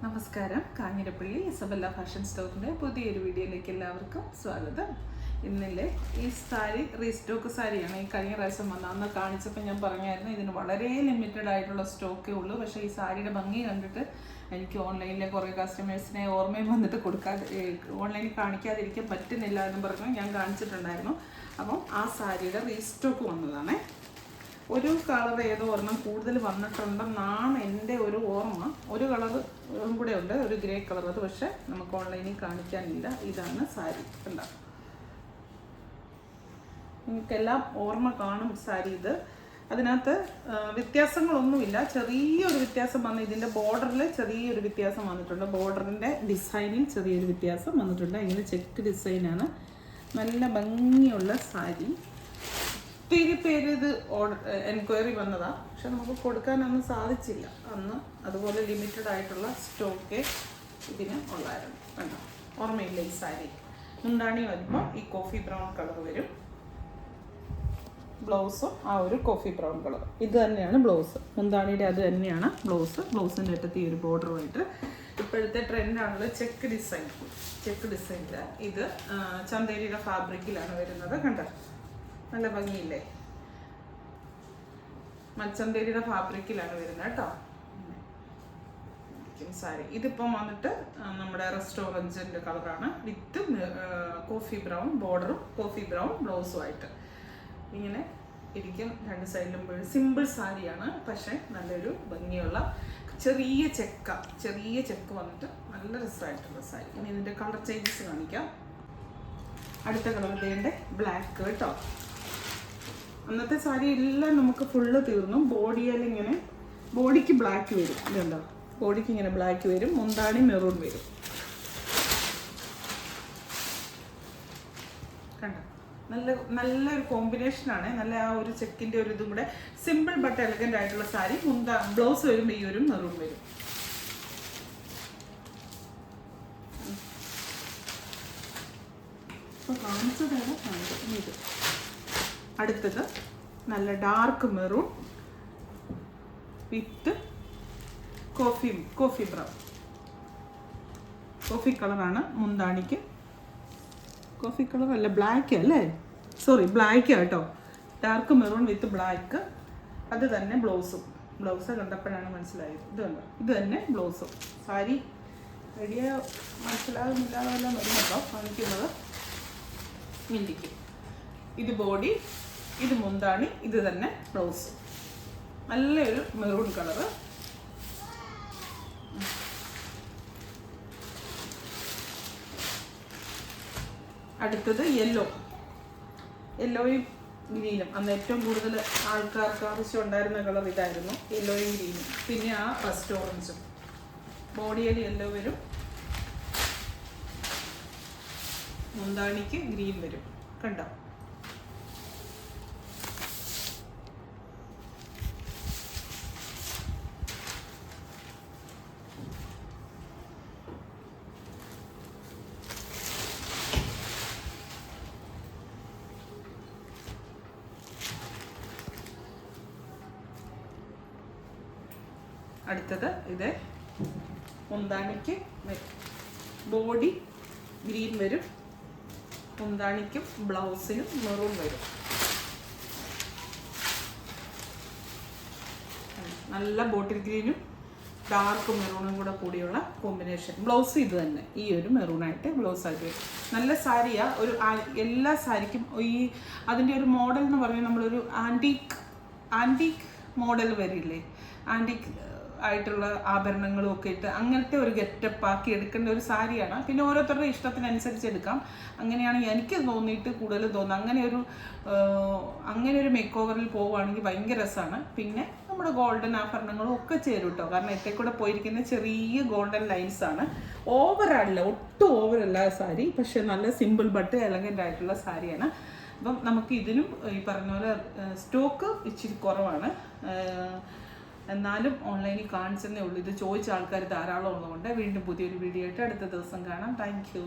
നമസ്കാരം. Kanjirappally Isabella fashion സ്റ്റോറിൻ്റെ പുതിയൊരു വീഡിയോയിലേക്ക് എല്ലാവർക്കും സ്വാഗതം. ഇന്നലെ ഈ സാരി റീസ്റ്റോക്ക് സാരിയാണ്. ഈ കഴിഞ്ഞ പ്രാവശ്യം അന്ന് കാണിച്ചപ്പോൾ ഞാൻ പറഞ്ഞായിരുന്നു ഇതിന് വളരെ ലിമിറ്റഡ് ആയിട്ടുള്ള സ്റ്റോക്കേ ഉള്ളൂ. പക്ഷേ ഈ സാരിയുടെ ഭംഗി കണ്ടിട്ട് എനിക്ക് ഓൺലൈനിലെ കുറേ കസ്റ്റമേഴ്സിനെ ഓർമ്മയും വന്നിട്ട് ഓൺലൈനിൽ കാണിക്കാതിരിക്കാൻ പറ്റുന്നില്ല എന്ന് പറഞ്ഞ് ഞാൻ കാണിച്ചിട്ടുണ്ടായിരുന്നു. അപ്പം ആ സാരിയുടെ റീസ്റ്റോക്ക് വന്നതാണ്. ഒരു കളർ ഏതോ ഒരെണ്ണം കൂടുതൽ വന്നിട്ടുണ്ടെന്നാണ് എൻ്റെ ഒരു ഓർമ്മ. ഒരു കളർ കൂടെ ഉണ്ട്, ഒരു ഗ്രേ കളർ. അത് പക്ഷേ നമുക്ക് ഓൺലൈനിൽ കാണിക്കാനില്ല. ഇതാണ് സാരി. എന്താ നിങ്ങൾക്കെല്ലാം ഓർമ്മ കാണും സാരി. ഇത് അതിനകത്ത് വ്യത്യാസങ്ങളൊന്നുമില്ല. ചെറിയൊരു വ്യത്യാസം വന്ന് ഇതിൻ്റെ ബോർഡറിൽ ചെറിയൊരു വ്യത്യാസം വന്നിട്ടുണ്ട്. ബോർഡറിൻ്റെ ഡിസൈനിൽ ചെറിയൊരു വ്യത്യാസം വന്നിട്ടുണ്ട്. ഇങ്ങനെ ചെക്ക് ഡിസൈനാണ്. നല്ല ഭംഗിയുള്ള സാരി. ഒത്തിരി പേര് ഇത് എൻക്വയറി വന്നതാണ്. പക്ഷെ നമുക്ക് കൊടുക്കാനൊന്നും സാധിച്ചില്ല അന്ന്. അതുപോലെ ലിമിറ്റഡ് ആയിട്ടുള്ള സ്റ്റോക്കേ ഇതിന് ഉള്ളായിരുന്നു. കണ്ടോ, ഓർമ്മയില്ല ഈ സാരി. മുന്താണി വരുമ്പോൾ ഈ കോഫി ബ്രൗൺ കളർ വരും. ബ്ലൗസും ആ ഒരു കോഫി ബ്രൗൺ കളർ. ഇത് തന്നെയാണ് ബ്ലൗസ്. മുന്താണിയുടെ അത് തന്നെയാണ് ബ്ലൗസ്. ബ്ലൗസിൻ്റെ അറ്റത്ത് ഈ ഒരു ബോർഡറുമായിട്ട്. ഇപ്പോഴത്തെ ട്രെൻഡാണല്ലോ ചെക്ക് ഡിസൈൻ. ചെക്ക് ഡിസൈനിൽ ഇത് ചന്തേരിയുടെ ഫാബ്രിക്കിലാണ് വരുന്നത്. കണ്ടോ, നല്ല ഭംഗിയില്ലേ? മച്ചന്തേരിയുടെ ഫാബ്രിക്കിലാണ് വരുന്നത് കേട്ടോ സാരി. ഇതിപ്പം വന്നിട്ട് നമ്മുടെ റെസ്റ്റോറൻറ്റിൻ്റെ കളറാണ്, വിത്ത് കോഫി ബ്രൗൺ ബോർഡറും കോഫി ബ്രൗൺ ബ്ലൗസുമായിട്ട് ഇങ്ങനെ ഇരിക്കും. രണ്ട് സൈഡിലും സിമ്പിൾ സാരിയാണ്, പക്ഷേ നല്ലൊരു ഭംഗിയുള്ള ചെറിയ ചെക്ക് വന്നിട്ട് നല്ല രസമായിട്ടുള്ള സാരി. ഇനി ഇതിൻ്റെ കളർ ചേഞ്ചസ് കാണിക്കാം. അടുത്ത കളർ ഇതിൻ്റെ ബ്ലാക്ക് കേട്ടോ. അന്നത്തെ സാരി എല്ലാം നമുക്ക് ഫുള്ള് തീർന്നു. ഇങ്ങനെ ബോഡിക്ക് ബ്ലാക്ക് വരും. ഇതുണ്ടോ, ബോഡിക്ക് ഇങ്ങനെ ബ്ലാക്ക് വരും. മുന്താണി മെറൂൺ വരും. കണ്ടോ, നല്ലൊരു കോമ്പിനേഷനാണ്. നല്ല ആ ഒരു ചെക്കിൻ്റെ ഒരു ഇതും കൂടെ. സിമ്പിൾ ബട്ട് എലഗൻ്റ് ആയിട്ടുള്ള സാരി. ബ്ലൗസ് വരുമ്പോൾ ഈ ഒരു മെറൂൺ വരും. ഇത് അടുത്തത് നല്ല ഡാർക്ക് മെറൂൺ വിത്ത് കോഫി ബ്രൗൺ. കോഫി കളറാണ് മുന്താണിക്ക്. കോഫി കളർ അല്ല, ബ്ലാക്ക് അല്ലേ, സോറി ബ്ലാക്ക് കേട്ടോ. ഡാർക്ക് മെറൂൺ വിത്ത് ബ്ലാക്ക്. അത് തന്നെ ബ്ലൗസ് കണ്ടപ്പോഴാണ് മനസ്സിലായത്. ഇത് തന്നെ ബ്ലൗസും. സാരി വലിയ മനസ്സിലാകുന്നില്ലാതെല്ലാം വരുന്നുണ്ടോ കാണിക്കുന്നത്. മിണ്ടിക്കും. ഇത് ബോഡി, ഇത് മുന്താണി, ഇത് തന്നെ ബ്ലൗസ്. നല്ലൊരു മെറൂൺ കളറ്. അടുത്തത് യെല്ലോയും ഗ്രീനും. അന്ന് ഏറ്റവും കൂടുതൽ ആൾക്കാർക്ക് ആവശ്യം ഉണ്ടായിരുന്ന കളർ ഇതായിരുന്നു, യെല്ലോയും ഗ്രീനും. പിന്നെ ആ റെസ്റ്റോറൻസും. ബോഡിയിൽ യെല്ലോ വരും, മുന്താണിക്ക് ഗ്രീൻ വരും. കണ്ടോ, അടുത്തത് ഇത് മുന്താണിക്ക് ബോഡി ഗ്രീൻ വരും, മുന്താണിക്കും ബ്ലൗസിനും മെറൂൺ വരും. നല്ല ബോട്ടിൽ ഗ്രീനും ഡാർക്ക് മെറൂണും കൂടെ കൂടിയുള്ള കോമ്പിനേഷൻ. ബ്ലൗസ് ഇത് തന്നെ, ഈ ഒരു മെറൂണായിട്ട് ബ്ലൗസ് ആയിട്ട് വരും. നല്ല സാരിയാ. ഒരു എല്ലാ സാരിക്കും ഈ അതിൻ്റെ ഒരു മോഡൽ എന്ന് പറഞ്ഞാൽ നമ്മളൊരു ആൻറ്റീക്ക് മോഡൽ വരില്ലേ, ആൻറ്റീക്ക് ആയിട്ടുള്ള ആഭരണങ്ങളും ഒക്കെ ഇട്ട് അങ്ങനത്തെ ഒരു ഗെറ്റപ്പ് ആക്കി എടുക്കേണ്ട ഒരു സാരിയാണ്. പിന്നെ ഓരോരുത്തരുടെ ഇഷ്ടത്തിനനുസരിച്ച് എടുക്കാം. അങ്ങനെയാണ് എനിക്ക് കൂടുതൽ തോന്നുന്നത്. അങ്ങനെ ഒരു മേക്ക് ഓവറിൽ പോവുകയാണെങ്കിൽ ഭയങ്കര രസമാണ്. പിന്നെ നമ്മുടെ ഗോൾഡൻ ആഭരണങ്ങളും ഒക്കെ ചേരും കേട്ടോ. കാരണം എത്തെ കൂടെ പോയിരിക്കുന്ന ചെറിയ ഗോൾഡൻ ലൈൻസ് ആണ്. ഓവറല്ല, ഒട്ടും ഓവറല്ല സാരി. പക്ഷെ നല്ല സിമ്പിൾ ബട്ട് എലഗൻ്റ് ആയിട്ടുള്ള സാരിയാണ്. അപ്പം നമുക്ക് ഇതിനും ഈ പറഞ്ഞ പോലെ സ്റ്റോക്ക് ഇച്ചിരി കുറവാണ്. എന്നാലും ഓൺലൈനിൽ കാണിച്ചതേ ഉള്ളൂ. ഇത് ചോദിച്ച ആൾക്കാർ ധാരാളം ഉള്ളതുകൊണ്ട് വീണ്ടും പുതിയൊരു വീഡിയോ ആയിട്ട് അടുത്ത ദിവസം കാണാം. Thank you.